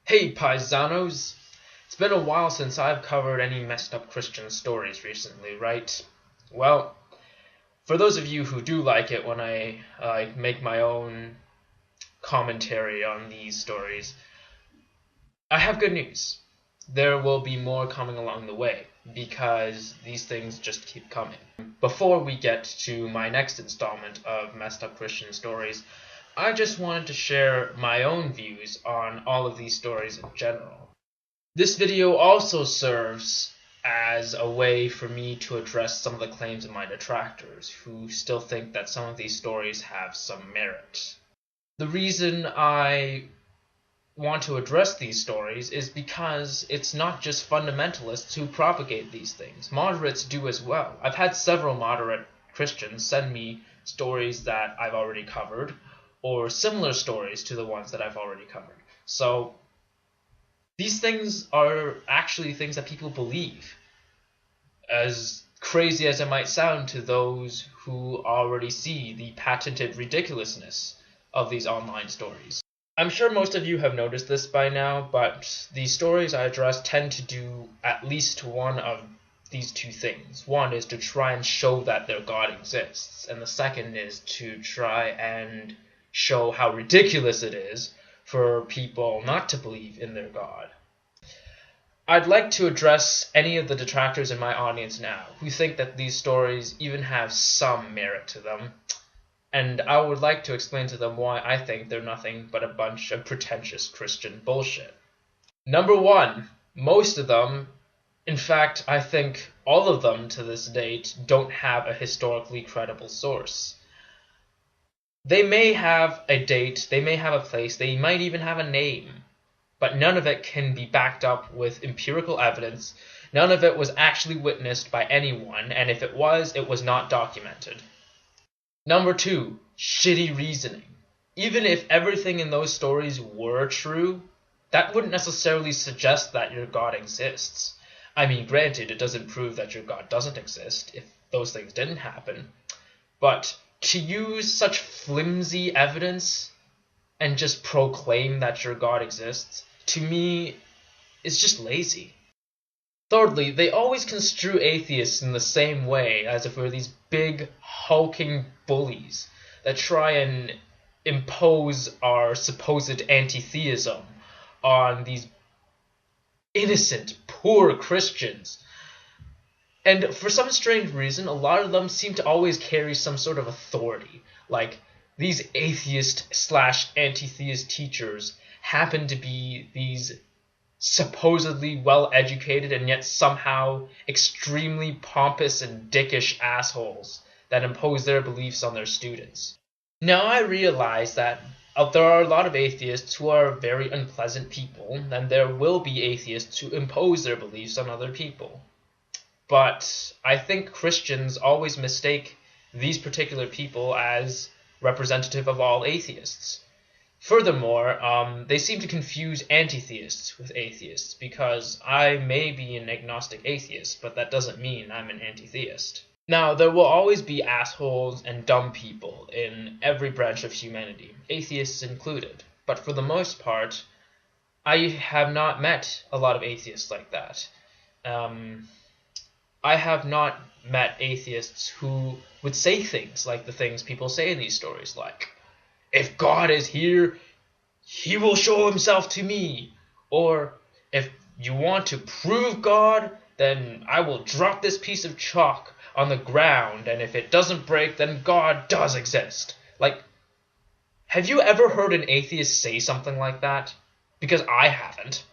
Hey paisanos! It's been a while since I've covered any messed up Christian stories recently, right? Well, for those of you who do like it when I make my own commentary on these stories, I have good news. There will be more coming along the way, because these things just keep coming. Before we get to my next installment of messed up Christian stories, I just wanted to share my own views on all of these stories in general. This video also serves as a way for me to address some of the claims of my detractors, who still think that some of these stories have some merit. The reason I want to address these stories is because it's not just fundamentalists who propagate these things. Moderates do as well. I've had several moderate Christians send me stories that I've already covered, or similar stories to the ones that I've already covered. So these things are actually things that people believe, as crazy as it might sound to those who already see the patented ridiculousness of these online stories. I'm sure most of you have noticed this by now, but the stories I address tend to do at least one of these two things. One is to try and show that their God exists, and the second is to try and show how ridiculous it is for people not to believe in their God. I'd like to address any of the detractors in my audience now who think that these stories even have some merit to them, and I would like to explain to them why I think they're nothing but a bunch of pretentious Christian bullshit. Number one, most of them, in fact, I think all of them to this date, don't have a historically credible source. They may have a date, they may have a place, they might even have a name, but none of it can be backed up with empirical evidence. None of it was actually witnessed by anyone, and if it was not documented. Number two, shitty reasoning. Even if everything in those stories were true, that wouldn't necessarily suggest that your God exists. I mean, granted, it doesn't prove that your God doesn't exist if those things didn't happen, but to use such flimsy evidence and just proclaim that your God exists, to me, is just lazy. Thirdly, they always construe atheists in the same way, as if we're these big, hulking bullies that try and impose our supposed anti-theism on these innocent, poor Christians. And for some strange reason, a lot of them seem to always carry some sort of authority. Like, these atheist/anti-theist teachers happen to be these supposedly well-educated and yet somehow extremely pompous and dickish assholes that impose their beliefs on their students. Now I realize that there are a lot of atheists who are very unpleasant people, and there will be atheists who impose their beliefs on other people. But I think Christians always mistake these particular people as representative of all atheists. Furthermore, they seem to confuse anti-theists with atheists, because I may be an agnostic atheist, but that doesn't mean I'm an anti-theist. Now, there will always be assholes and dumb people in every branch of humanity, atheists included, but for the most part, I have not met a lot of atheists like that. I have not met atheists who would say things like the things people say in these stories, like, if God is here, he will show himself to me. Or, if you want to prove God, then I will drop this piece of chalk on the ground, and if it doesn't break, then God does exist. Like, have you ever heard an atheist say something like that? Because I haven't.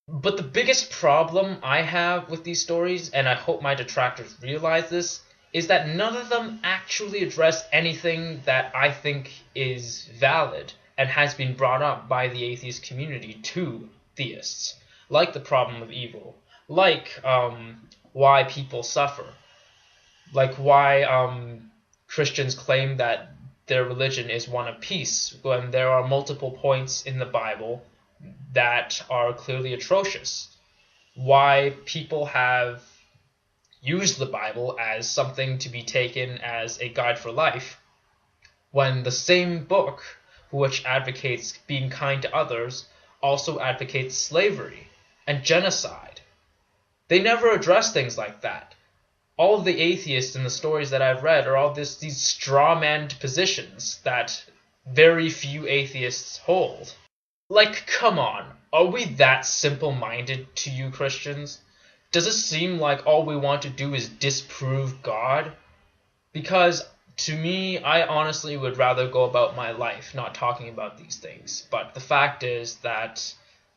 But the biggest problem I have with these stories, and I hope my detractors realize this, is that none of them actually address anything that I think is valid and has been brought up by the atheist community to theists, like the problem of evil, like why people suffer, like why Christians claim that their religion is one of peace when there are multiple points in the Bible that are clearly atrocious, why people have used the Bible as something to be taken as a guide for life, when the same book, which advocates being kind to others, also advocates slavery and genocide. They never address things like that. All of the atheists in the stories that I've read are all these straw-manned positions that very few atheists hold. Like, come on, are we that simple-minded to you Christians? Does it seem like all we want to do is disprove God? Because to me, I honestly would rather go about my life not talking about these things. But the fact is that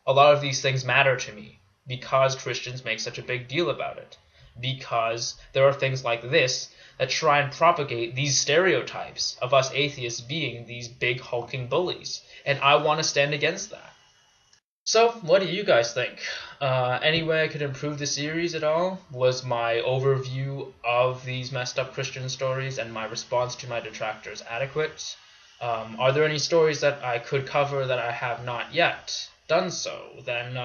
a lot of these things matter to me because Christians make such a big deal about it. Because there are things like this that try and propagate these stereotypes of us atheists being these big hulking bullies. And I want to stand against that. So, what do you guys think? Any way I could improve the series at all? Was my overview of these messed up Christian stories and my response to my detractors adequate? Are there any stories that I could cover that I have not yet done so? Then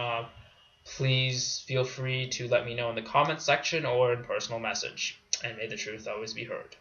please feel free to let me know in the comments section or in personal message. And may the truth always be heard.